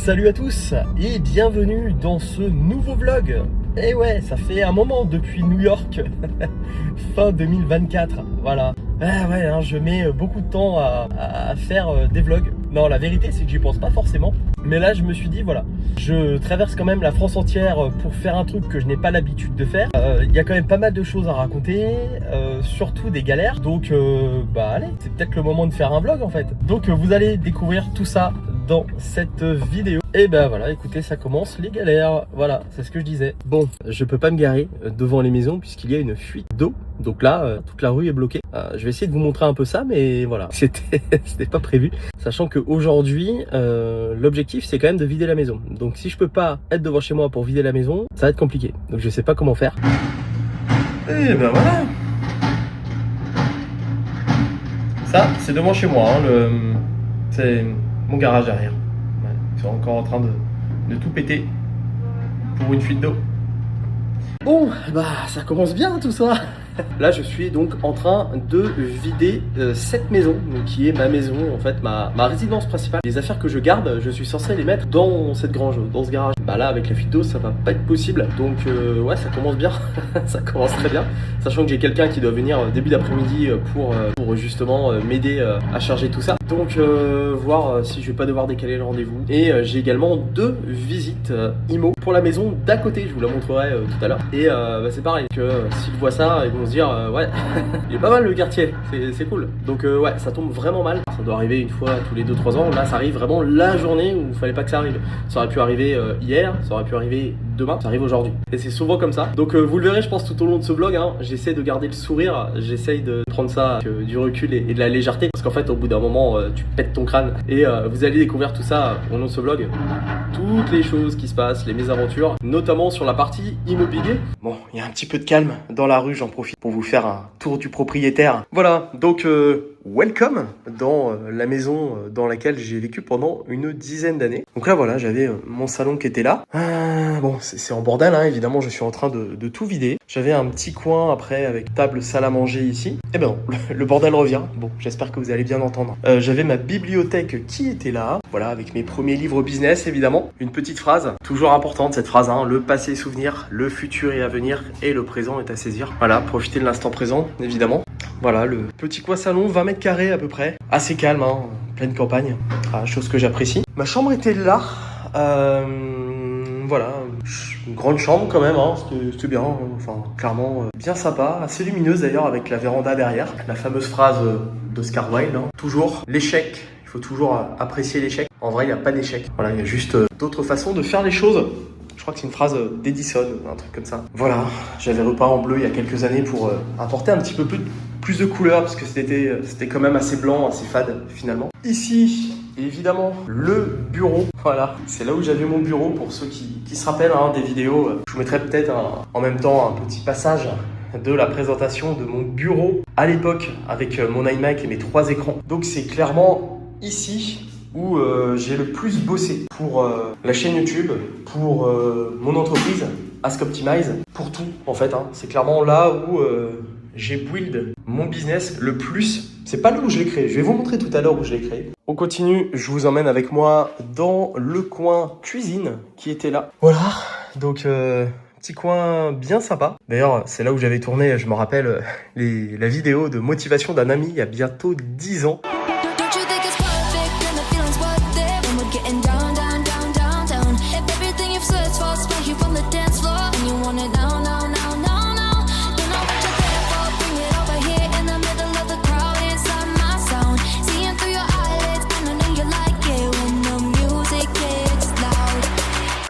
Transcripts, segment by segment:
Salut à tous et bienvenue dans ce nouveau vlog. Et ouais, ça fait un moment depuis New York, fin 2024, voilà. Ah ouais, hein, je mets beaucoup de temps à faire des vlogs. Non, la vérité c'est que j'y pense pas forcément. Mais là je me suis dit, voilà, je traverse quand même la France entière pour faire un truc que je n'ai pas l'habitude de faire. Il y a quand même pas mal de choses à raconter, surtout des galères. Donc bah allez, c'est peut-être le moment de faire un vlog en fait. Donc vous allez découvrir tout ça dans cette vidéo. Et ben voilà, écoutez, ça commence les galères. Voilà, c'est ce que je disais. Bon, je peux pas me garer devant les maisons puisqu'il y a une fuite d'eau. Donc là, toute la rue est bloquée. Je vais essayer de vous montrer un peu ça, mais voilà, c'était pas prévu. Sachant qu'aujourd'hui, l'objectif c'est quand même de vider la maison. Donc si je peux pas être devant chez moi pour vider la maison, ça va être compliqué. Donc je sais pas comment faire. Et ben voilà. Ça, c'est devant chez moi. Hein, c'est mon garage derrière. Ouais, ils sont encore en train de tout péter pour une fuite d'eau. Bon, bah ça commence bien tout ça. Là je suis donc en train de vider cette maison, qui est ma maison en fait, ma résidence principale. Les affaires que je garde, je suis censé les mettre dans cette grange, dans ce garage. Bah là avec la fuite d'eau ça va pas être possible. Donc ouais, ça commence bien, ça commence très bien. Sachant que j'ai quelqu'un qui doit venir début d'après-midi pour justement m'aider à charger tout ça. Donc voir si je vais pas devoir décaler le rendez-vous. Et j'ai également 2 visites IMO pour la maison d'à côté, je vous la montrerai tout à l'heure. Et bah, c'est pareil, que s'ils voient ça, ils vont se dire ouais, il est pas mal le quartier, c'est cool. Donc ouais, ça tombe vraiment mal. Ça doit arriver une fois tous les 2-3 ans. Là ça arrive vraiment la journée où il fallait pas que ça arrive. Ça aurait pu arriver hier, ça aurait pu arriver demain, ça arrive aujourd'hui. Et c'est souvent comme ça. Donc vous le verrez je pense tout au long de ce vlog, hein. J'essaie de garder le sourire, j'essaye de prendre ça avec du recul et de la légèreté. Parce qu'en fait au bout d'un moment tu pètes ton crâne. Et vous allez découvrir tout ça au long de ce vlog. Toutes les choses qui se passent, les mésaventures, notamment sur la partie immobilier. Bon, il y a un petit peu de calme dans la rue, j'en profite pour vous faire un tour du propriétaire. Voilà, donc welcome dans la maison dans laquelle j'ai vécu pendant une dizaine d'années. Donc là voilà, j'avais mon salon qui était là. Bon, c'est en bordel, hein, évidemment, je suis en train de tout vider. J'avais un petit coin après avec table, salle à manger ici. Et ben non, le bordel revient. Bon, j'espère que vous allez bien entendre. J'avais ma bibliothèque qui était là. Voilà, avec mes premiers livres business, évidemment. Une petite phrase, toujours importante cette phrase, hein, le passé est souvenir, le futur est à venir et le présent est à saisir. Voilà, profitez de l'instant présent, évidemment. Voilà, le petit coin salon, 20 mètres carrés à peu près. Assez calme, hein, pleine campagne, chose que j'apprécie. Ma chambre était là. Voilà, une grande chambre quand même, hein, c'était bien, enfin clairement bien sympa, assez lumineuse d'ailleurs avec la véranda derrière. La fameuse phrase d'Oscar Wilde, hein, toujours l'échec, il faut toujours apprécier l'échec. En vrai, il n'y a pas d'échec, voilà, il y a juste d'autres façons de faire les choses. Je crois que c'est une phrase d'Edison, un truc comme ça. Voilà, j'avais repeint en bleu il y a quelques années pour apporter un petit peu plus de couleur parce que c'était quand même assez blanc, assez fade finalement. Ici, évidemment, le bureau. Voilà, c'est là où j'avais mon bureau pour ceux qui se rappellent hein, des vidéos. Je vous mettrai peut-être en même temps un petit passage de la présentation de mon bureau à l'époque avec mon iMac et mes 3 écrans. Donc c'est clairement ici où j'ai le plus bossé pour la chaîne YouTube, pour mon entreprise, Ask Optimize, pour tout en fait. Hein. C'est clairement là où j'ai build mon business le plus. C'est pas là où je l'ai créé, je vais vous montrer tout à l'heure où je l'ai créé. On continue, je vous emmène avec moi dans le coin cuisine qui était là. Voilà, donc petit coin bien sympa. D'ailleurs, c'est là où j'avais tourné, je me rappelle, la vidéo de motivation d'un ami il y a bientôt 10 ans.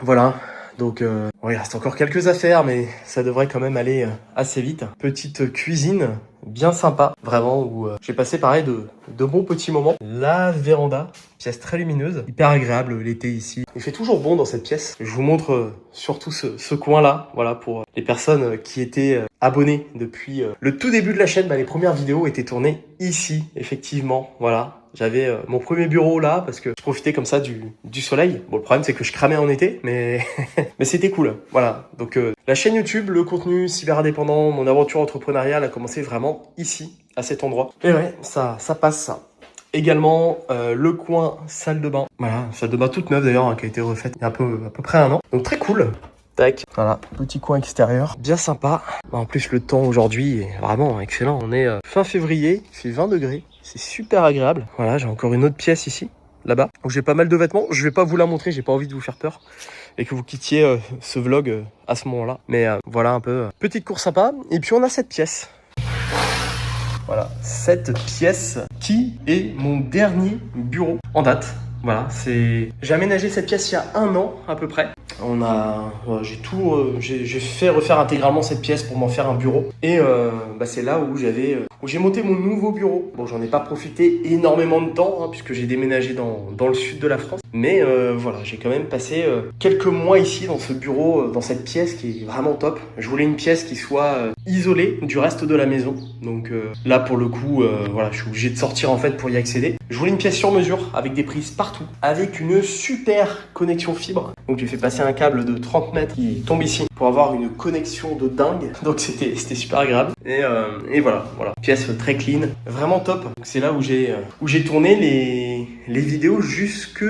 Voilà, donc il reste encore quelques affaires, mais ça devrait quand même aller assez vite. Petite cuisine bien sympa, vraiment, où j'ai passé pareil de bons petits moments. La véranda, pièce très lumineuse, hyper agréable l'été ici. Il fait toujours bon dans cette pièce. Je vous montre surtout ce coin-là, voilà, pour les personnes qui étaient abonnées depuis le tout début de la chaîne. Bah, les premières vidéos étaient tournées ici, effectivement, voilà. J'avais mon premier bureau là parce que je profitais comme ça du soleil. Bon, le problème c'est que je cramais en été, mais mais c'était cool. Voilà. Donc la chaîne YouTube, le contenu cyber indépendant, mon aventure entrepreneuriale a commencé vraiment ici, à cet endroit. Et ouais, ça passe ça. Également le coin salle de bain. Voilà, salle de bain toute neuve d'ailleurs, hein, qui a été refaite il y a à peu près un an. Donc très cool. Tac, voilà, petit coin extérieur, bien sympa. En plus le temps aujourd'hui est vraiment excellent. On est fin février, il fait 20 degrés, c'est super agréable. Voilà, j'ai encore une autre pièce ici, là-bas, où j'ai pas mal de vêtements. Je vais pas vous la montrer, j'ai pas envie de vous faire peur et que vous quittiez ce vlog à ce moment-là. Mais voilà un peu, petite cour sympa. Et puis on a cette pièce. Voilà, cette pièce qui est mon dernier bureau en date. Voilà, j'ai aménagé cette pièce il y a un an à peu près. J'ai fait refaire intégralement cette pièce pour m'en faire un bureau. Et c'est là où j'ai monté mon nouveau bureau. Bon, j'en ai pas profité énormément de temps, hein, puisque j'ai déménagé dans le sud de la France. Mais voilà, j'ai quand même passé quelques mois ici dans ce bureau, dans cette pièce qui est vraiment top. Je voulais une pièce qui soit isolée du reste de la maison. Donc là, pour le coup, voilà, je suis obligé de sortir en fait pour y accéder. Je voulais une pièce sur mesure avec des prises partout, avec une super connexion fibre. Donc j'ai fait passer un câble de 30 mètres qui tombe ici pour avoir une connexion de dingue. Donc c'était super agréable. Et voilà. Pièce très clean, vraiment top. C'est là où j'ai tourné les vidéos jusque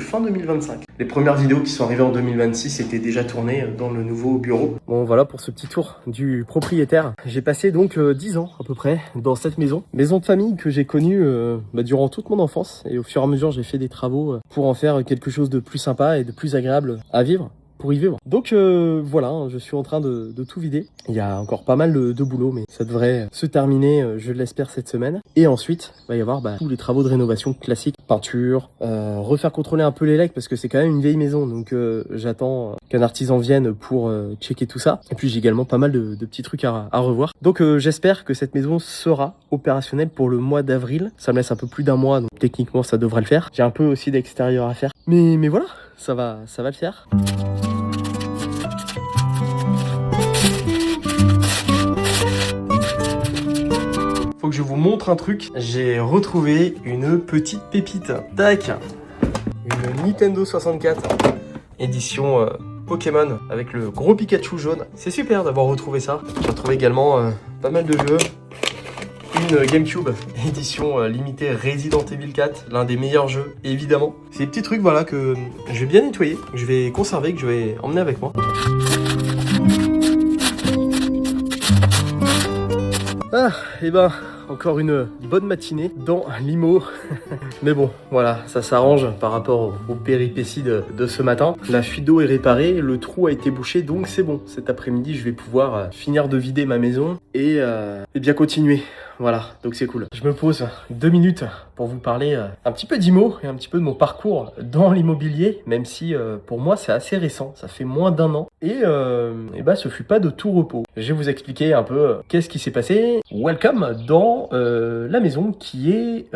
fin 2025. Les premières vidéos qui sont arrivées en 2026 étaient déjà tournées dans le nouveau bureau. Bon voilà pour ce petit tour du propriétaire. J'ai passé donc 10 ans à peu près dans cette maison de famille que j'ai connue durant toute mon enfance. Et au fur et à mesure j'ai fait des travaux pour en faire quelque chose de plus sympa et de plus agréable à vivre. Pour y vivre. Donc voilà, je suis en train de tout vider. Il y a encore pas mal de boulot, mais ça devrait se terminer, je l'espère, cette semaine. Et ensuite, il va y avoir tous les travaux de rénovation classiques. Peinture, refaire contrôler un peu les legs parce que c'est quand même une vieille maison. Donc j'attends qu'un artisan vienne pour checker tout ça. Et puis j'ai également pas mal de petits trucs à revoir. Donc j'espère que cette maison sera opérationnelle pour le mois d'avril. Ça me laisse un peu plus d'un mois, donc techniquement ça devrait le faire. J'ai un peu aussi d'extérieur à faire. Mais voilà, ça va le faire. Faut que je vous montre un truc. J'ai retrouvé une petite pépite. Tac, une Nintendo 64 édition Pokémon avec le gros Pikachu jaune. C'est super d'avoir retrouvé ça. J'ai retrouvé également pas mal de jeux. Une GameCube édition limitée Resident Evil 4, l'un des meilleurs jeux évidemment. C'est des petits trucs voilà que je vais bien nettoyer, que je vais conserver, que je vais emmener avec moi. Ah, et encore une bonne matinée dans l'IMO. Mais bon, voilà, ça s'arrange par rapport aux péripéties de ce matin. La fuite d'eau est réparée, le trou a été bouché, donc c'est bon. Cet après-midi, je vais pouvoir finir de vider ma maison et bien continuer. Voilà, donc c'est cool. Je me pose 2 minutes pour vous parler un petit peu d'IMO et un petit peu de mon parcours dans l'immobilier, même si pour moi c'est assez récent, ça fait moins d'un an. Et ce fut pas de tout repos. Je vais vous expliquer un peu qu'est-ce qui s'est passé. Welcome dans la maison qui est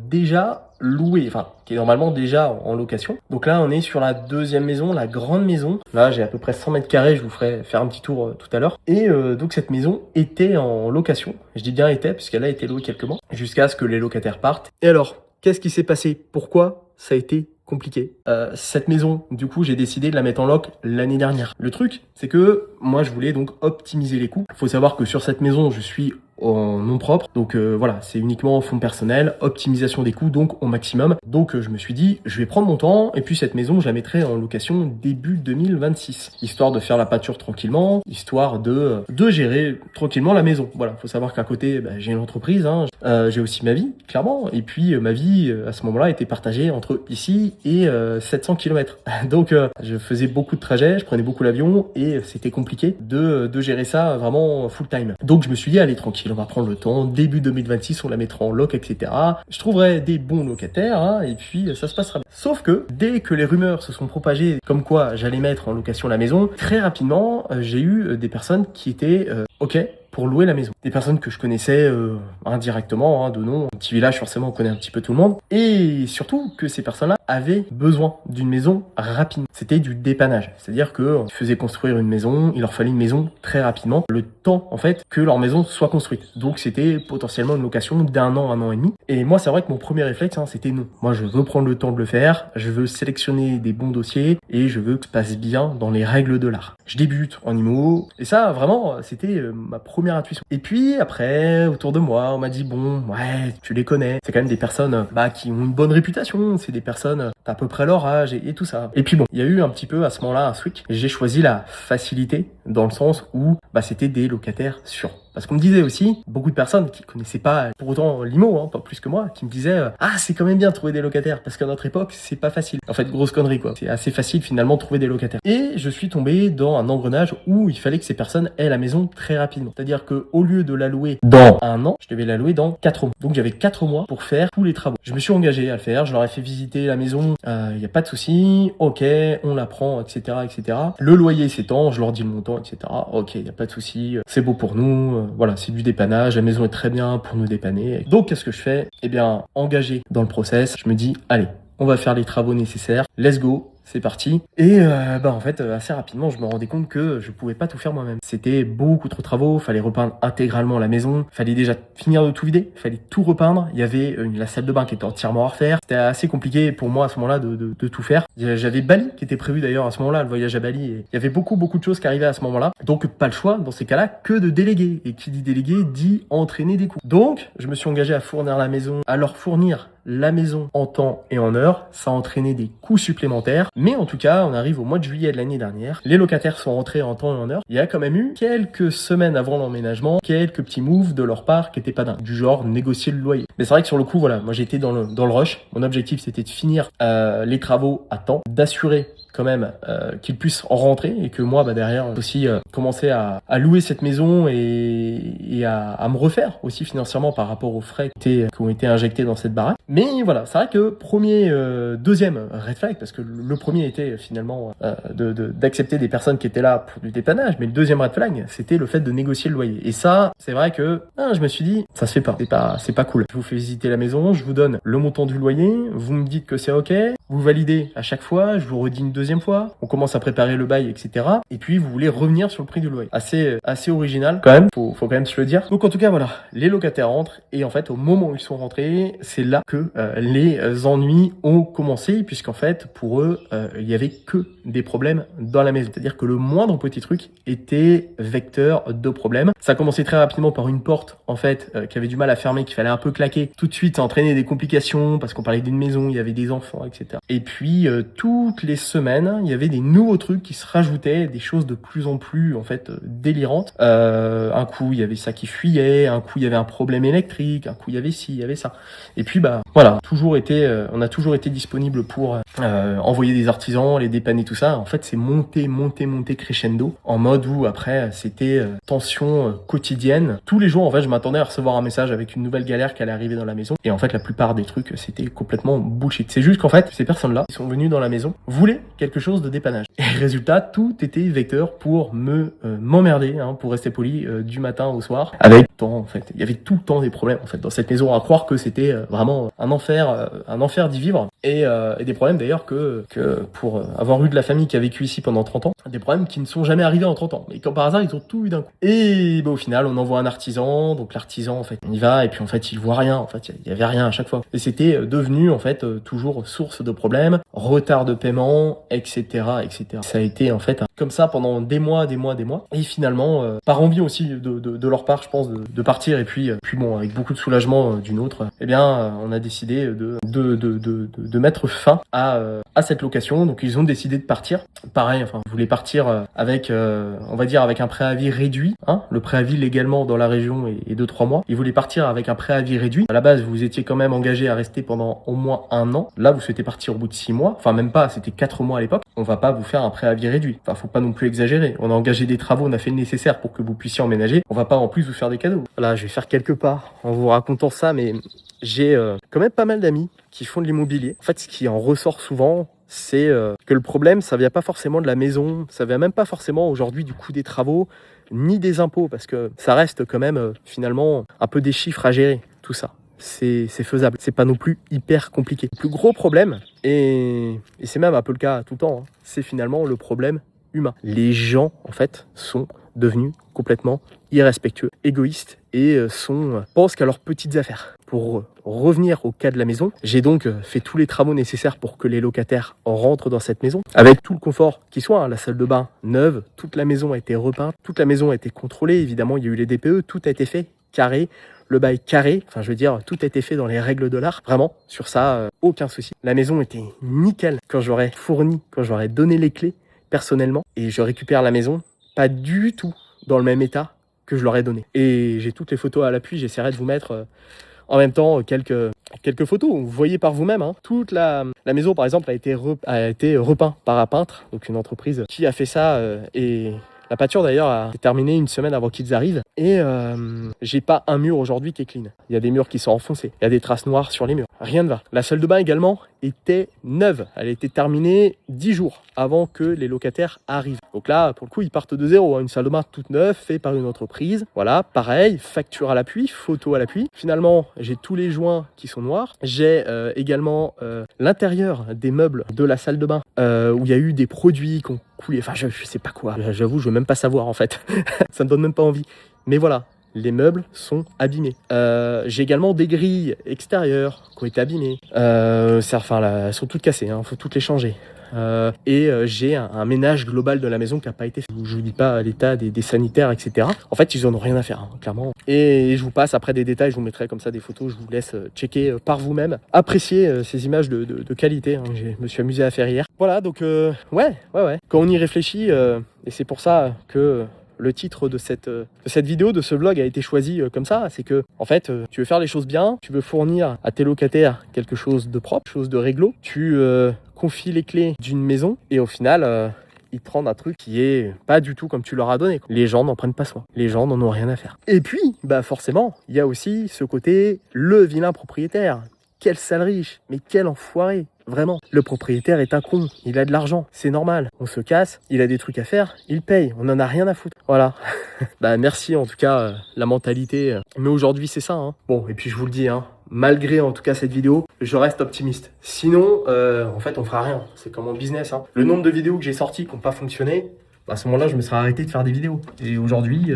déjà louée, enfin qui est normalement déjà en location. Donc là on est sur la deuxième maison, la grande maison. Là j'ai à peu près 100 mètres carrés, je vous ferai faire un petit tour tout à l'heure. Et donc cette maison était en location. Je dis bien était puisqu'elle a été louée quelques mois jusqu'à ce que les locataires partent. Et alors, qu'est-ce qui s'est passé? Pourquoi ça a été compliqué? Cette maison, du coup, j'ai décidé de la mettre en loc l'année dernière. Le truc, c'est que moi, je voulais donc optimiser les coûts. Il faut savoir que sur cette maison, je suis en nom propre. Donc voilà, c'est uniquement fonds personnel, optimisation des coûts, donc au maximum. Donc je me suis dit, je vais prendre mon temps et puis cette maison, je la mettrai en location début 2026. Histoire de faire la pâture tranquillement, histoire de gérer tranquillement la maison. Voilà, faut savoir qu'à côté, j'ai une entreprise, hein. J'ai aussi ma vie, clairement. Et puis ma vie, à ce moment-là, était partagée entre ici et 700 km. Donc je faisais beaucoup de trajets, je prenais beaucoup l'avion et c'était compliqué de gérer ça vraiment full time. Donc je me suis dit, allez, tranquille. On va prendre le temps, début 2026, on la mettra en loc, etc. Je trouverai des bons locataires, hein, et puis ça se passera bien. Sauf que, dès que les rumeurs se sont propagées, comme quoi j'allais mettre en location la maison, très rapidement, j'ai eu des personnes qui étaient OK pour louer la maison. Des personnes que je connaissais indirectement, hein, de nom. Un petit village, forcément, on connaît un petit peu tout le monde. Et surtout que ces personnes-là avaient besoin d'une maison rapide. C'était du dépannage. C'est-à-dire que ils faisaient construire une maison, il leur fallait une maison très rapidement, le temps, en fait, que leur maison soit construite. Donc, c'était potentiellement une location d'1 an, 1 an et demi. Et moi, c'est vrai que mon premier réflexe, hein, c'était non. Moi, je veux prendre le temps de le faire, je veux sélectionner des bons dossiers et je veux que ça se passe bien dans les règles de l'art. Je débute en IMO et ça, vraiment, c'était ma première première intuition. Et puis après, autour de moi, on m'a dit bon, ouais, tu les connais. C'est quand même des personnes qui ont une bonne réputation. C'est des personnes d'à peu près leur âge et tout ça. Et puis bon, il y a eu un petit peu à ce moment-là un switch. J'ai choisi la facilité dans le sens où c'était des locataires sûrs. Parce qu'on me disait aussi, beaucoup de personnes qui connaissaient pas pour autant l'IMO, pas plus que moi, qui me disaient c'est quand même bien de trouver des locataires parce qu'à notre époque c'est pas facile. En fait, grosse connerie quoi. C'est assez facile finalement de trouver des locataires. Et je suis tombé dans un engrenage où il fallait que ces personnes aient la maison très rapidement. C'est-à-dire que au lieu de la louer dans un an, je devais la louer dans 4 mois. Donc j'avais 4 mois pour faire tous les travaux. Je me suis engagé à le faire. Je leur ai fait visiter la maison. Il y a pas de souci. Ok, on la prend, etc., etc. Le loyer s'étend. Je leur dis le montant, etc. Ok, il y a pas de souci. C'est beau pour nous. Voilà, c'est du dépannage, la maison est très bien pour nous dépanner. Donc qu'est-ce que je fais? Engagé dans le process, je me dis allez, on va faire les travaux nécessaires, let's go, c'est parti. Et en fait, assez rapidement, je me rendais compte que je pouvais pas tout faire moi-même. C'était beaucoup trop de travaux, fallait repeindre intégralement la maison, fallait déjà finir de tout vider, fallait tout repeindre. Il y avait la salle de bain qui était entièrement à refaire. C'était assez compliqué pour moi à ce moment-là de tout faire. J'avais Bali qui était prévu d'ailleurs à ce moment-là, le voyage à Bali. Et il y avait beaucoup de choses qui arrivaient à ce moment-là. Donc pas le choix dans ces cas-là que de déléguer. Et qui dit déléguer dit entraîner des coûts. Donc je me suis engagé à fournir la maison, à leur fournir la maison en temps et en heure. Ça a entraîné des coûts supplémentaires. Mais en tout cas, on arrive au mois de juillet de l'année dernière. Les locataires sont rentrés en temps et en heure. Il y a quand même eu quelques semaines avant l'emménagement, quelques petits moves de leur part qui étaient pas dingues. Du genre négocier le loyer. Mais c'est vrai que sur le coup, voilà, moi j'étais dans le rush. Mon objectif c'était de finir les travaux à temps, d'assurer quand même qu'ils puissent en rentrer et que moi derrière aussi commencer à louer cette maison et à me refaire aussi financièrement par rapport aux frais qui ont été injectés dans cette baraque. Mais voilà, c'est vrai que deuxième red flag, parce que le premier était finalement d'accepter des personnes qui étaient là pour du dépannage, mais le deuxième red flag c'était le fait de négocier le loyer. Et ça, c'est vrai que je me suis dit ça se fait pas, c'est pas cool. Je vous fais visiter la maison, je vous donne le montant du loyer, vous me dites que c'est ok, vous validez à chaque fois, je vous redis une deuxième fois, on commence à préparer le bail, etc. Et puis vous voulez revenir sur le prix du loyer. Assez original quand même, faut quand même se le dire. Donc en tout cas voilà, les locataires rentrent et en fait au moment où ils sont rentrés, c'est là que les ennuis ont commencé, puisqu'en fait pour eux il y avait que des problèmes dans la maison. C'est-à-dire que le moindre petit truc était vecteur de problèmes. Ça a commencé très rapidement par une porte en fait qui avait du mal à fermer, qu'il fallait un peu claquer. Tout de suite ça entraînait des complications parce qu'on parlait d'une maison, il y avait des enfants, etc. Et puis toutes les semaines, il y avait des nouveaux trucs qui se rajoutaient, des choses de plus en plus en fait délirantes. Un coup, il y avait ça qui fuyait, un coup, il y avait un problème électrique, un coup, il y avait ci, il y avait ça. Et puis voilà, on a toujours été disponible pour envoyer des artisans, les dépanner, tout ça. En fait, c'est monté crescendo en mode où après, c'était tension quotidienne. Tous les jours, en fait, je m'attendais à recevoir un message avec une nouvelle galère qui allait arriver dans la maison. Et en fait, la plupart des trucs, c'était complètement bullshit. C'est juste qu'en fait, ces personnes-là, qui sont venues dans la maison, voulaient quelque chose de dépannage. Et résultat, tout était vecteur pour m'emmerder, pour rester poli, du matin au soir. Avec en fait, il y avait tout le temps des problèmes en fait dans cette maison, à croire que c'était vraiment un enfer d'y vivre. Et des problèmes d'ailleurs que pour avoir eu de la famille qui a vécu ici pendant 30 ans, des problèmes qui ne sont jamais arrivés en 30 ans. Mais comme par hasard, ils ont tout eu d'un coup. Et au final, on envoie un artisan. Donc l'artisan, en fait, on y va et puis en fait, il voit rien. En fait, il y avait rien à chaque fois. Et c'était devenu en fait toujours source de problèmes, retard de paiement, etc., etc. Ça a été en fait comme ça pendant des mois. Et finalement, par envie aussi de leur part, je pense, de partir. Et puis bon, avec beaucoup de soulagement d'une autre, on a décidé de mettre fin à cette location. Donc ils ont décidé de partir. Pareil, ils voulaient partir avec, on va dire, avec un préavis réduit. Le préavis légalement dans la région est de 3 mois. Ils voulaient partir avec un préavis réduit. À la base, vous étiez quand même engagé à rester pendant au moins 1 an. Là, vous souhaitez partir au bout de 6 mois. Enfin, même pas, c'était 4 mois à l'époque. On va pas vous faire un préavis réduit. Faut pas non plus exagérer. On a engagé des travaux, on a fait le nécessaire pour que vous puissiez emménager. On va pas en plus vous faire des cadeaux. Là, je vais faire quelques pas en vous racontant ça, mais j'ai quand même pas mal d'amis qui font de l'immobilier. En fait, ce qui en ressort souvent, c'est que le problème, ça vient pas forcément de la maison, ça vient même pas forcément aujourd'hui du coût des travaux, ni des impôts, parce que ça reste quand même finalement un peu des chiffres à gérer, tout ça. C'est faisable, c'est pas non plus hyper compliqué. Le plus gros problème, et c'est même un peu le cas tout le temps, c'est finalement le problème humain. Les gens, en fait, sont devenus complètement irrespectueux, égoïstes et pensent qu'à leurs petites affaires. pour revenir au cas de la maison, j'ai donc fait tous les travaux nécessaires pour que les locataires rentrent dans cette maison, avec tout le confort qui soit, hein, la salle de bain neuve, toute la maison a été repeinte, toute la maison a été contrôlée, évidemment il y a eu les DPE, tout a été fait carré, le bail carré, enfin je veux dire tout a été fait dans les règles de l'art, vraiment sur ça aucun souci. La maison était nickel quand j'aurais fourni, quand j'aurais donné les clés personnellement, et je récupère la maison pas du tout dans le même état que je leur ai donné. Et j'ai toutes les photos à l'appui, j'essaierai de vous mettre en même temps quelques photos. Vous voyez par vous-même, hein. Toute la maison par exemple a été repeint par un peintre, donc une entreprise qui a fait ça et la peinture d'ailleurs a été terminée une semaine avant qu'ils arrivent. Et j'ai pas un mur aujourd'hui qui est clean. Il y a des murs qui sont enfoncés, il y a des traces noires sur les murs. Rien ne va. La salle de bain également était neuve. Elle a été terminée 10 jours avant que les locataires arrivent. Donc là, pour le coup, ils partent de zéro, hein. Une salle de bain toute neuve, faite par une entreprise. Voilà, pareil, facture à l'appui, photo à l'appui. Finalement, j'ai tous les joints qui sont noirs. J'ai également l'intérieur des meubles de la salle de bain où il y a eu des produits qui ont coulé. Enfin, je sais pas quoi. J'avoue, je veux même pas savoir en fait. Ça me donne même pas envie. Mais voilà. Les meubles sont abîmés. J'ai également des grilles extérieures qui ont été abîmées. Elles sont toutes cassées, hein, faut toutes les changer. J'ai un ménage global de la maison qui n'a pas été fait. Je vous dis pas l'état des sanitaires, etc. En fait, ils en ont rien à faire, hein, clairement. Et je vous passe après des détails, je vous mettrai comme ça des photos, je vous laisse checker par vous-même. Apprécier ces images de qualité, hein, je me suis amusé à faire hier. Voilà, donc ouais. Quand on y réfléchit, et c'est pour ça que le titre de cette vidéo, de ce vlog a été choisi comme ça, c'est que en fait, tu veux faire les choses bien, tu veux fournir à tes locataires quelque chose de propre, chose de réglo, tu confies les clés d'une maison et au final, ils te rendent un truc qui est pas du tout comme tu leur as donné. Les gens n'en prennent pas soin, les gens n'en ont rien à faire. Et puis, bah forcément, il y a aussi ce côté, le vilain propriétaire. Quel sale riche, mais quel enfoiré. Vraiment, le propriétaire est un con, il a de l'argent, c'est normal. On se casse, il a des trucs à faire, il paye, on en a rien à foutre. Voilà. Bah merci en tout cas, la mentalité. Mais aujourd'hui c'est ça, hein. Bon, et puis je vous le dis, hein, malgré en tout cas cette vidéo, je reste optimiste. Sinon, en fait on fera rien, c'est comme en business, hein. Le nombre de vidéos que j'ai sorties qui n'ont pas fonctionné, à ce moment-là je me serais arrêté de faire des vidéos. Et aujourd'hui,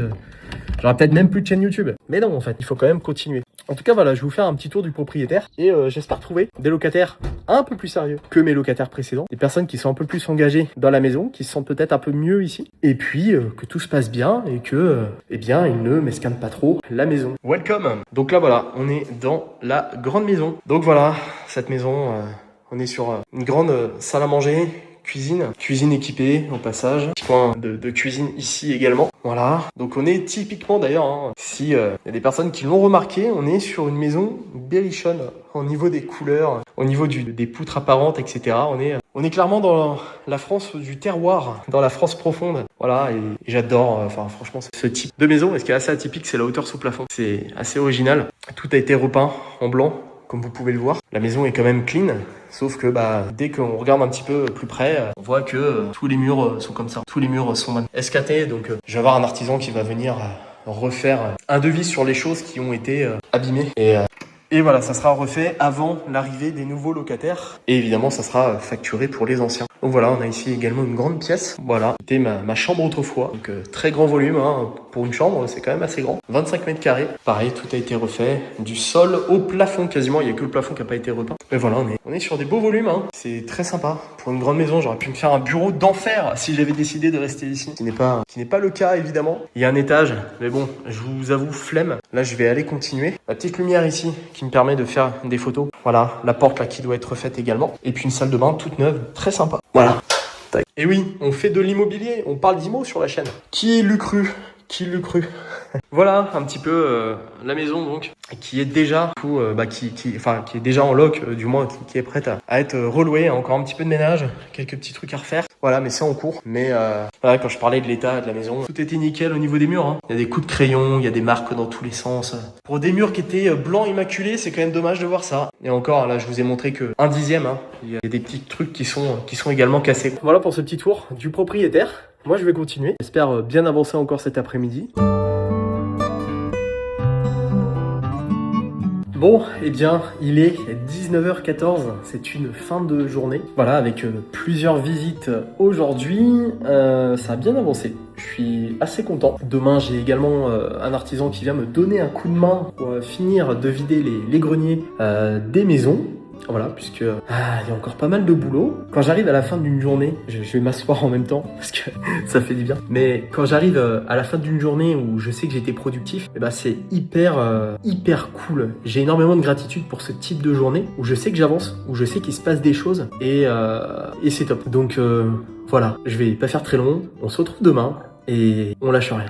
j'aurais peut-être même plus de chaîne YouTube. Mais non en fait, il faut quand même continuer. En tout cas, voilà, je vais vous faire un petit tour du propriétaire et j'espère trouver des locataires un peu plus sérieux que mes locataires précédents. Des personnes qui sont un peu plus engagées dans la maison, qui se sentent peut-être un peu mieux ici. Et puis, que tout se passe bien et que, eh bien, ils ne m'escamment pas trop la maison. Welcome. Donc là, voilà, on est dans la grande maison. Donc voilà, cette maison, on est sur une grande salle à manger. Cuisine équipée au passage, petit coin de cuisine ici également. Voilà, donc on est typiquement d'ailleurs, hein, si y a des personnes qui l'ont remarqué, on est sur une maison berrichonne au niveau des couleurs, au niveau des poutres apparentes, etc. On est clairement dans la France du terroir, dans la France profonde. Voilà, et j'adore, franchement, ce type de maison. Et ce qui est assez atypique, c'est la hauteur sous plafond. C'est assez original. Tout a été repeint en blanc, comme vous pouvez le voir. La maison est quand même clean. Sauf que dès qu'on regarde un petit peu plus près, on voit que tous les murs sont comme ça. Tous les murs sont escatés. Donc je vais avoir un artisan qui va venir refaire un devis sur les choses qui ont été abîmées. Et voilà, ça sera refait avant l'arrivée des nouveaux locataires. Et évidemment, ça sera facturé pour les anciens. Donc voilà, on a ici également une grande pièce. Voilà, c'était ma chambre autrefois. Donc très grand volume, hein. Pour une chambre, c'est quand même assez grand. 25 mètres carrés. Pareil, tout a été refait. Du sol au plafond quasiment. Il n'y a que le plafond qui n'a pas été repeint. Mais voilà, on est sur des beaux volumes, hein. C'est très sympa. Pour une grande maison, j'aurais pu me faire un bureau d'enfer si j'avais décidé de rester ici. Qui n'est pas le cas, évidemment. Il y a un étage, mais bon, je vous avoue, flemme. Là, je vais aller continuer. La petite lumière ici qui me permet de faire des photos. Voilà, la porte là qui doit être refaite également. Et puis une salle de bain toute neuve, très sympa. Voilà. Et oui, on fait de l'immobilier, on parle d'immo sur la chaîne. Qui l'eût cru? Qui l'eût cru? Voilà un petit peu la maison donc qui est déjà qui est déjà en loc, du moins qui est prête à être relouée. Encore un petit peu de ménage, quelques petits trucs à refaire. Voilà, mais c'est en cours. Mais voilà, quand je parlais de l'état de la maison, tout était nickel au niveau des murs, hein. Il y a des coups de crayon, il y a des marques dans tous les sens. Pour des murs qui étaient blancs immaculés, c'est quand même dommage de voir ça. Et encore, là, je vous ai montré que 1/10, hein. Il y a des petits trucs qui sont également cassés. Voilà pour ce petit tour du propriétaire. Moi, je vais continuer. J'espère bien avancer encore cet après-midi. Bon, eh bien, il est 19h14, c'est une fin de journée. Voilà, avec plusieurs visites aujourd'hui, ça a bien avancé. Je suis assez content. Demain, j'ai également un artisan qui vient me donner un coup de main pour finir de vider les greniers des maisons. Voilà, puisque il y a encore pas mal de boulot. Quand j'arrive à la fin d'une journée, je vais m'asseoir en même temps parce que ça fait du bien. Mais quand j'arrive à la fin d'une journée où je sais que j'ai été productif, c'est hyper cool. J'ai énormément de gratitude pour ce type de journée où je sais que j'avance, où je sais qu'il se passe des choses et c'est top. Donc voilà, je vais pas faire très long. On se retrouve demain et on lâche rien.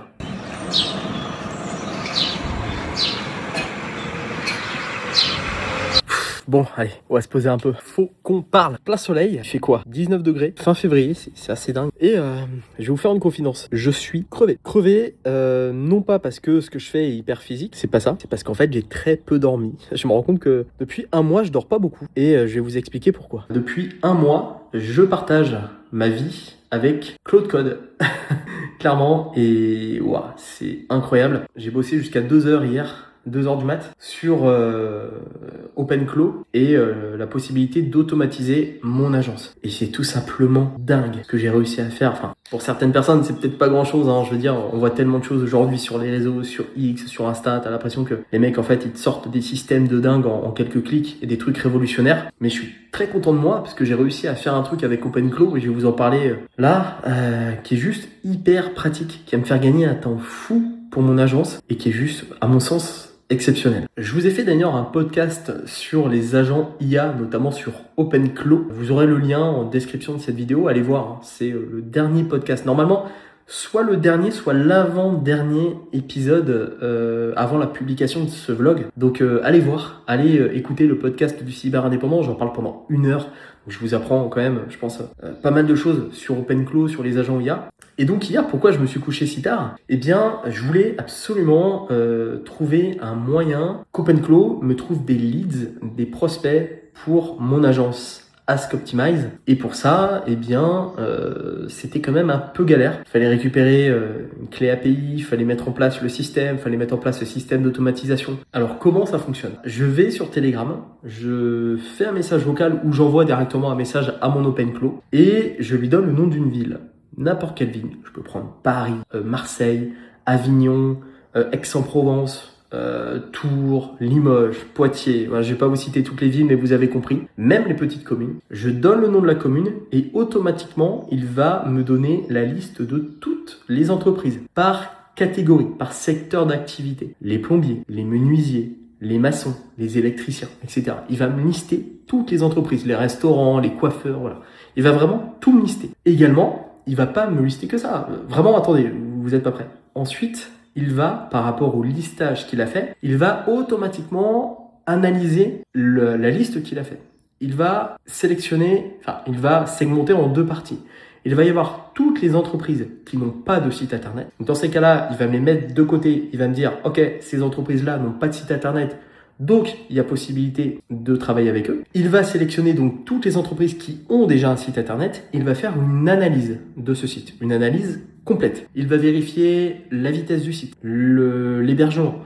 Bon, allez, on va se poser un peu. Faut qu'on parle. Plein soleil, il fait quoi? 19 degrés, fin février, c'est assez dingue. Et je vais vous faire une confidence. Je suis crevé. Crevé, non pas parce que ce que je fais est hyper physique, c'est pas ça. C'est parce qu'en fait, j'ai très peu dormi. Je me rends compte que depuis un mois, je dors pas beaucoup. Et je vais vous expliquer pourquoi. Depuis un mois, je partage ma vie avec Claude Code. Clairement, et waouh, c'est incroyable. J'ai bossé jusqu'à 2h hier. 2h du mat sur OpenClaw et la possibilité d'automatiser mon agence. Et c'est tout simplement dingue ce que j'ai réussi à faire. Enfin, pour certaines personnes, c'est peut-être pas grand chose, hein. Je veux dire, on voit tellement de choses aujourd'hui sur les réseaux, sur X, sur Insta. T'as l'impression que les mecs, en fait, ils te sortent des systèmes de dingue en quelques clics et des trucs révolutionnaires. Mais je suis très content de moi parce que j'ai réussi à faire un truc avec OpenClaw et je vais vous en parler là, qui est juste hyper pratique, qui va me faire gagner un temps fou pour mon agence et qui est juste, à mon sens, exceptionnel. Je vous ai fait d'ailleurs un podcast sur les agents IA, notamment sur OpenClaw. Vous aurez le lien en description de cette vidéo. Allez voir, hein. C'est le dernier podcast. Normalement, soit le dernier, soit l'avant-dernier épisode avant la publication de ce vlog. Donc allez voir, allez écouter le podcast du cyber indépendant. J'en parle pendant 1 heure. Je vous apprends quand même, je pense, pas mal de choses sur OpenClaw, sur les agents IA. Et donc hier, pourquoi je me suis couché si tard? Eh bien, je voulais absolument trouver un moyen qu'OpenClaw me trouve des leads, des prospects pour mon agence Ask Optimize. Et pour ça, eh bien, c'était quand même un peu galère. Il fallait récupérer une clé API, il fallait mettre en place le système, il fallait mettre en place le système d'automatisation. Alors, comment ça fonctionne? Je vais sur Telegram, je fais un message vocal où j'envoie directement un message à mon OpenClaw et je lui donne le nom d'une ville. N'importe quelle ville. Je peux prendre Paris, Marseille, Avignon, Aix-en-Provence, Tours, Limoges, Poitiers. Voilà, je vais pas vous citer toutes les villes, mais vous avez compris. Même les petites communes. Je donne le nom de la commune et automatiquement, il va me donner la liste de toutes les entreprises par catégorie, par secteur d'activité. Les plombiers, les menuisiers, les maçons, les électriciens, etc. Il va me lister toutes les entreprises, les restaurants, les coiffeurs, voilà. Il va vraiment tout me lister. Également, il va pas me lister que ça. Vraiment, attendez, vous n'êtes pas prêts. Ensuite, il va, par rapport au listage qu'il a fait, il va automatiquement analyser la liste qu'il a fait. Il va sélectionner, il va segmenter en 2 parties. Il va y avoir toutes les entreprises qui n'ont pas de site internet. Donc dans ces cas-là, il va me les mettre de côté. Il va me dire, ok, ces entreprises-là n'ont pas de site internet. Donc, il y a possibilité de travailler avec eux. Il va sélectionner donc toutes les entreprises qui ont déjà un site internet. Il va faire une analyse de ce site, une analyse complète. Il va vérifier la vitesse du site, l'hébergement.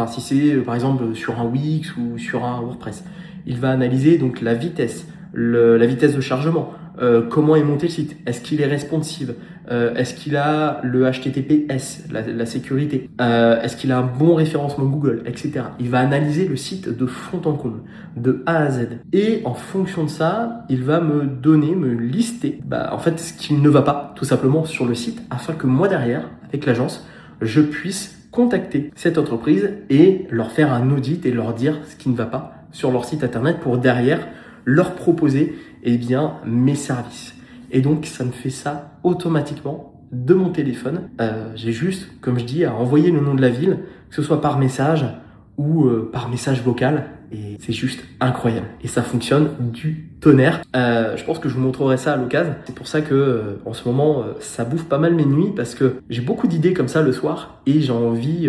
Si c'est par exemple sur un Wix ou sur un WordPress. Il va analyser donc la vitesse, la vitesse de chargement. Comment est monté le site? Est-ce qu'il est responsive? Est-ce qu'il a le HTTPS, la sécurité? Est-ce qu'il a un bon référencement Google, etc. Il va analyser le site de fond en comble, de A à Z. Et en fonction de ça, il va me lister, en fait, ce qui ne va pas, tout simplement, sur le site, afin que moi, derrière, avec l'agence, je puisse contacter cette entreprise et leur faire un audit et leur dire ce qui ne va pas sur leur site internet pour derrière leur proposer mes services. Et donc, ça me fait ça automatiquement de mon téléphone. J'ai juste, comme je dis, à envoyer le nom de la ville, que ce soit par message ou par message vocal. Et c'est juste incroyable. Et ça fonctionne du tonnerre. Je pense que je vous montrerai ça à l'occasion. C'est pour ça que en ce moment, ça bouffe pas mal mes nuits parce que j'ai beaucoup d'idées comme ça le soir et j'ai envie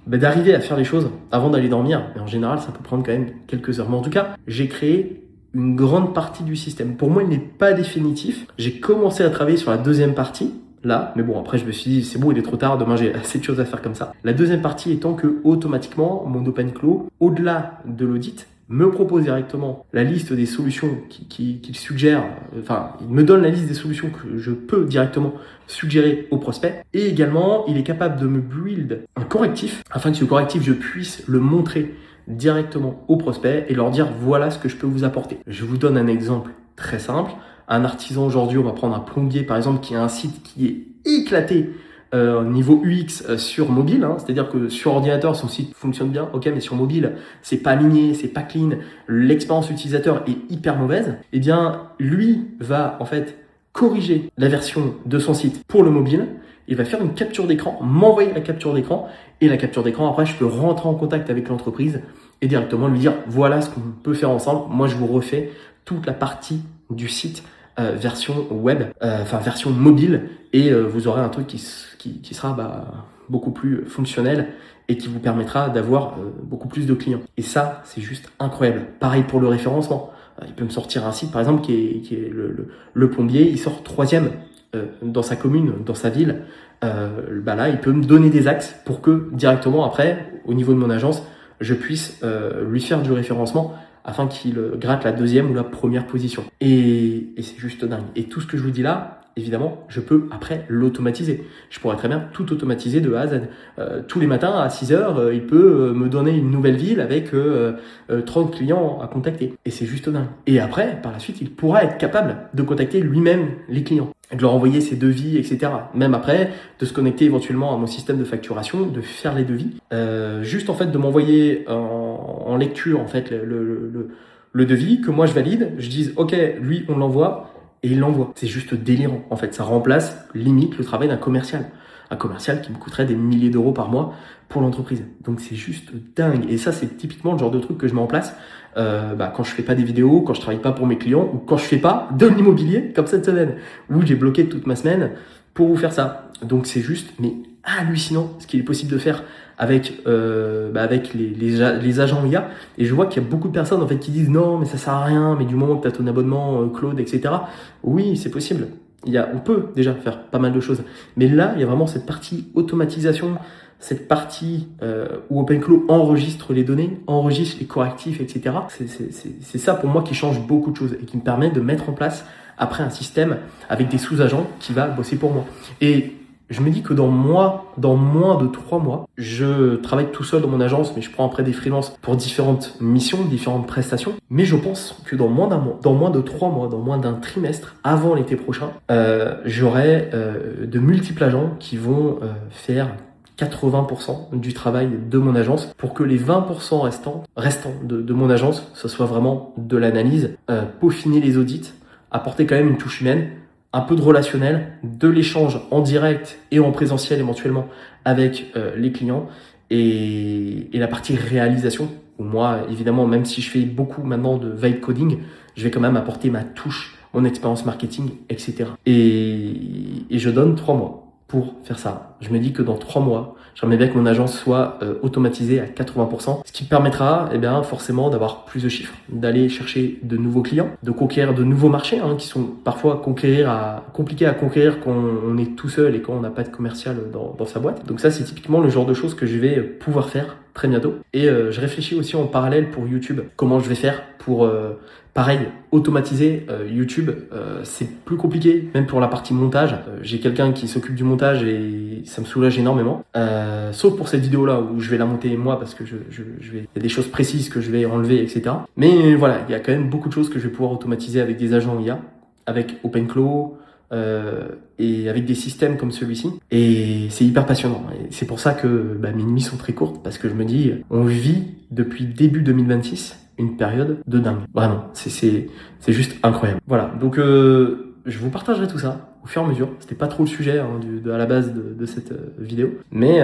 d'arriver à faire les choses avant d'aller dormir. Mais en général, ça peut prendre quand même quelques heures. Mais en tout cas, j'ai créé une grande partie du système. Pour moi, il n'est pas définitif. J'ai commencé à travailler sur la deuxième partie là, mais bon, après je me suis dit, c'est bon, il est trop tard, demain j'ai assez de choses à faire comme ça. La deuxième partie étant que automatiquement, mon OpenClaw, au-delà de l'audit, me propose directement la liste des solutions qu'il suggère, enfin, il me donne la liste des solutions que je peux directement suggérer au prospect. Et également, il est capable de me build un correctif, afin que ce correctif, je puisse le montrer directement au prospect et leur dire voilà ce que je peux vous apporter. Je vous donne un exemple très simple. Un artisan aujourd'hui, on va prendre un plombier par exemple qui a un site qui est éclaté niveau UX sur mobile, hein, c'est-à-dire que sur ordinateur son site fonctionne bien, ok, mais sur mobile c'est pas aligné, c'est pas clean, l'expérience utilisateur est hyper mauvaise. Eh bien lui va en fait corriger la version de son site pour le mobile, il va faire une capture d'écran, m'envoyer la capture d'écran, et la capture d'écran après je peux rentrer en contact avec l'entreprise et directement lui dire voilà ce qu'on peut faire ensemble, moi je vous refais toute la partie du site version web, enfin version mobile, et vous aurez un truc qui sera beaucoup plus fonctionnel et qui vous permettra d'avoir beaucoup plus de clients. Et ça, c'est juste incroyable. Pareil pour le référencement. Il peut me sortir un site, par exemple, qui est le plombier, il sort 3e dans sa commune, dans sa ville. Là, il peut me donner des axes pour que directement après, au niveau de mon agence, je puisse lui faire du référencement afin qu'il gratte la 2e ou la 1re position. Et c'est juste dingue. Et tout ce que je vous dis là, évidemment, je peux après l'automatiser. Je pourrais très bien tout automatiser de A à Z. Tous les matins à 6h, il peut me donner une nouvelle ville avec 30 clients à contacter. Et c'est juste dingue. Et après, par la suite, il pourra être capable de contacter lui-même les clients, de leur envoyer ses devis, etc. Même après, de se connecter éventuellement à mon système de facturation, de faire les devis. Juste en fait de m'envoyer en lecture en fait le devis que moi je valide. Je dise ok, lui on l'envoie et il l'envoie. C'est juste délirant en fait. Ça remplace limite le travail d'un commercial. Un commercial qui me coûterait des milliers d'euros par mois pour l'entreprise. Donc c'est juste dingue. Et ça c'est typiquement le genre de truc que je mets en place quand je fais pas des vidéos, quand je travaille pas pour mes clients ou quand je fais pas de l'immobilier comme cette semaine où j'ai bloqué toute ma semaine pour vous faire ça. Donc c'est juste mais hallucinant ce qu'il est possible de faire avec les agents IA. Et je vois qu'il y a beaucoup de personnes en fait qui disent non mais ça sert à rien, mais du moment que tu as ton abonnement Claude, etc. Oui, c'est possible. On peut déjà faire pas mal de choses. Mais là, il y a vraiment cette partie automatisation, cette partie où OpenClaw enregistre les données, enregistre les correctifs, etc. C'est ça pour moi qui change beaucoup de choses et qui me permet de mettre en place après un système avec des sous-agents qui va bosser pour moi. Et je me dis que dans moins de 3 mois, je travaille tout seul dans mon agence, mais je prends après des freelances pour différentes missions, différentes prestations. Mais je pense que dans moins d'un mois, dans moins de 3 mois, dans moins d'un trimestre, avant l'été prochain, j'aurai de multiples agents qui vont faire 80% du travail de mon agence pour que les 20% restants de mon agence, ce soit vraiment de l'analyse, peaufiner les audits, apporter quand même une touche humaine, un peu de relationnel, de l'échange en direct et en présentiel éventuellement avec les clients et la partie réalisation où moi évidemment même si je fais beaucoup maintenant de vibe coding, je vais quand même apporter ma touche, mon expérience marketing, etc. Et je donne 3 mois pour faire ça. Je me dis que dans 3 mois, j'aimerais bien que mon agence soit automatisée à 80%, ce qui permettra forcément d'avoir plus de chiffres, d'aller chercher de nouveaux clients, de conquérir de nouveaux marchés qui sont parfois compliqués à conquérir quand on est tout seul et quand on n'a pas de commercial dans sa boîte. Donc ça, c'est typiquement le genre de choses que je vais pouvoir faire très bientôt. Et je réfléchis aussi en parallèle pour YouTube, comment je vais faire pour pareil, automatiser YouTube, c'est plus compliqué, même pour la partie montage. J'ai quelqu'un qui s'occupe du montage et ça me soulage énormément. Sauf pour cette vidéo-là où je vais la monter moi parce que il y a des choses précises que je vais enlever, etc. Mais voilà, il y a quand même beaucoup de choses que je vais pouvoir automatiser avec des agents IA, avec OpenClaw, et avec des systèmes comme celui-ci. Et c'est hyper passionnant. Et c'est pour ça que mes nuits sont très courtes parce que je me dis, on vit depuis début 2026 une période de dingue. Vraiment, c'est juste incroyable. Voilà, donc je vous partagerai tout ça au fur et à mesure. C'était pas trop le sujet à la base de cette vidéo. Mais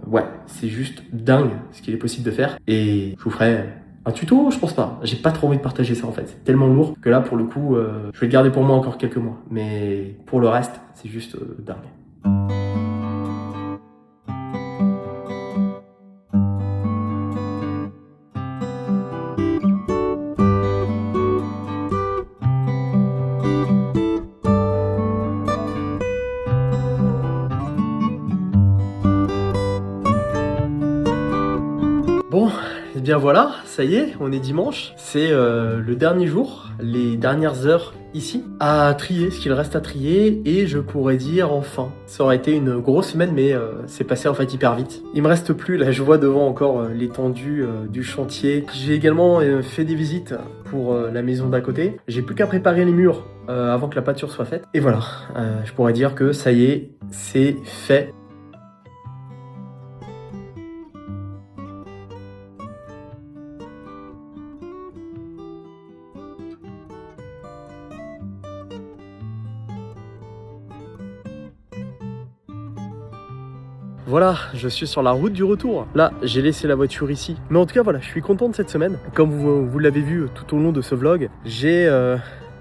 ouais, c'est juste dingue ce qu'il est possible de faire. Et je vous ferai un tuto, je pense pas. J'ai pas trop envie de partager ça en fait. C'est tellement lourd que là, pour le coup, je vais le garder pour moi encore quelques mois. Mais pour le reste, c'est juste dingue. bien voilà, ça y est, on est dimanche. C'est le dernier jour, les dernières heures ici, à trier ce qu'il reste à trier. Et je pourrais dire enfin, ça aurait été une grosse semaine, mais c'est passé en fait hyper vite. Il me reste plus, là je vois devant encore l'étendue du chantier. J'ai également fait des visites pour la maison d'à côté. J'ai plus qu'à préparer les murs avant que la peinture soit faite. Et voilà, je pourrais dire que ça y est, c'est fait. Voilà, je suis sur la route du retour. Là, j'ai laissé la voiture ici. Mais en tout cas, voilà, je suis content de cette semaine. Comme vous l'avez vu tout au long de ce vlog, j'ai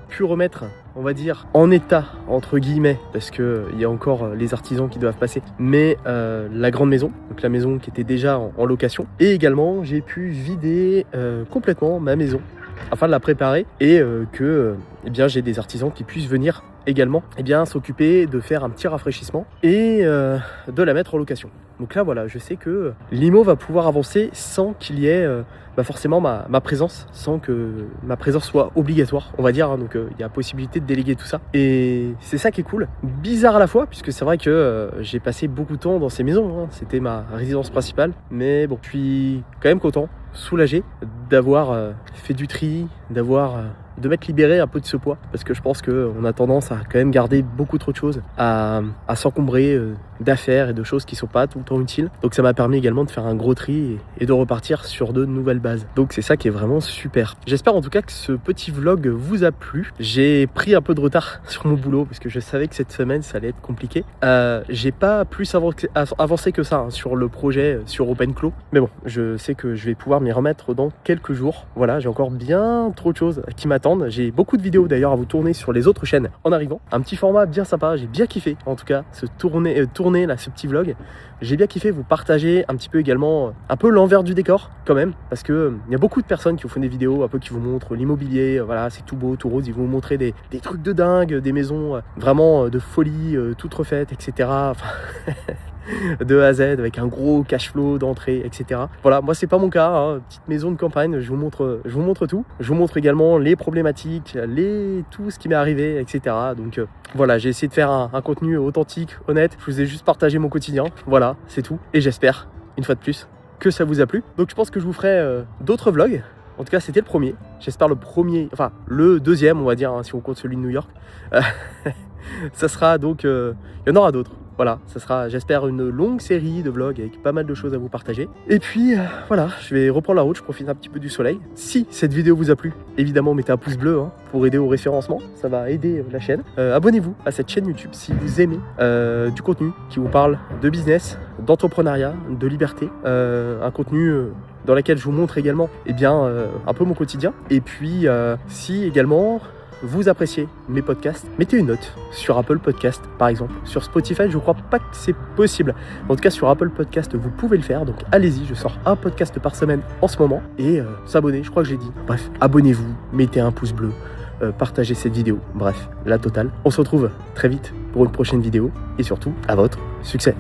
pu remettre, on va dire, en état, entre guillemets, parce qu'il y a encore les artisans qui doivent passer, mais la grande maison, donc la maison qui était déjà en location. Et également, j'ai pu vider complètement ma maison, afin de la préparer et que eh bien, j'ai des artisans qui puissent venir également eh bien, s'occuper de faire un petit rafraîchissement et de la mettre en location. Donc là voilà, je sais que l'IMO va pouvoir avancer sans qu'il y ait forcément ma présence, sans que ma présence soit obligatoire, on va dire, hein. Donc il y a possibilité de déléguer tout ça. Et c'est ça qui est cool, bizarre à la fois, puisque c'est vrai que j'ai passé beaucoup de temps dans ces maisons, hein. C'était ma résidence principale, mais bon, je suis quand même content, soulagé d'avoir fait du tri, de m'être libéré un peu de ce poids, parce que je pense qu'on a tendance à quand même garder beaucoup trop de choses, à s'encombrer d'affaires et de choses qui sont pas tout le temps utiles. Donc ça m'a permis également de faire un gros tri et de repartir sur de nouvelles bases. Donc c'est ça qui est vraiment super. J'espère en tout cas que ce petit vlog vous a plu. J'ai pris un peu de retard sur mon boulot parce que je savais que cette semaine ça allait être compliqué. J'ai pas plus avancé que ça hein, sur le projet sur OpenClaw, mais bon, je sais que je vais pouvoir m'y remettre dans quelques jours. Voilà, j'ai encore bien trop de choses qui m'attendent. J'ai beaucoup de vidéos d'ailleurs à vous tourner sur les autres chaînes en arrivant. Un petit format bien sympa, j'ai bien kiffé en tout cas ce tourner là, ce petit vlog. J'ai bien kiffé vous partager un petit peu également un peu l'envers du décor quand même, parce que il y a beaucoup de personnes qui vous font des vidéos un peu qui vous montrent l'immobilier, voilà, c'est tout beau, tout rose, ils vont vous montrer des trucs de dingue, des maisons vraiment de folie, toutes refaites, etc. Enfin, de A à Z avec un gros cash flow d'entrée, etc. Voilà, moi c'est pas mon cas, hein. Petite maison de campagne, je vous montre tout. Je vous montre également les problématiques, tout ce qui m'est arrivé, etc. Donc voilà, j'ai essayé de faire un contenu authentique, honnête. Je vous ai juste partagé mon quotidien. Voilà, c'est tout. Et j'espère, une fois de plus, que ça vous a plu. Donc je pense que je vous ferai d'autres vlogs. En tout cas, c'était le premier. J'espère le deuxième, on va dire, hein, si on compte celui de New York. Ça sera donc, il y en aura d'autres. Voilà, ça sera, j'espère, une longue série de vlogs avec pas mal de choses à vous partager. Et puis, voilà, je vais reprendre la route, je profite un petit peu du soleil. Si cette vidéo vous a plu, évidemment, mettez un pouce bleu hein, pour aider au référencement. Ça va aider la chaîne. Abonnez-vous à cette chaîne YouTube si vous aimez du contenu qui vous parle de business, d'entrepreneuriat, de liberté. Un contenu dans lequel je vous montre également un peu mon quotidien. Et puis, si également vous appréciez mes podcasts, mettez une note sur Apple Podcast par exemple. Sur Spotify, je ne crois pas que c'est possible. En tout cas, sur Apple Podcast, vous pouvez le faire. Donc allez-y, je sors un podcast par semaine en ce moment. Et s'abonner, je crois que j'ai dit. Bref, abonnez-vous, mettez un pouce bleu, partagez cette vidéo. Bref, la totale. On se retrouve très vite pour une prochaine vidéo. Et surtout, à votre succès.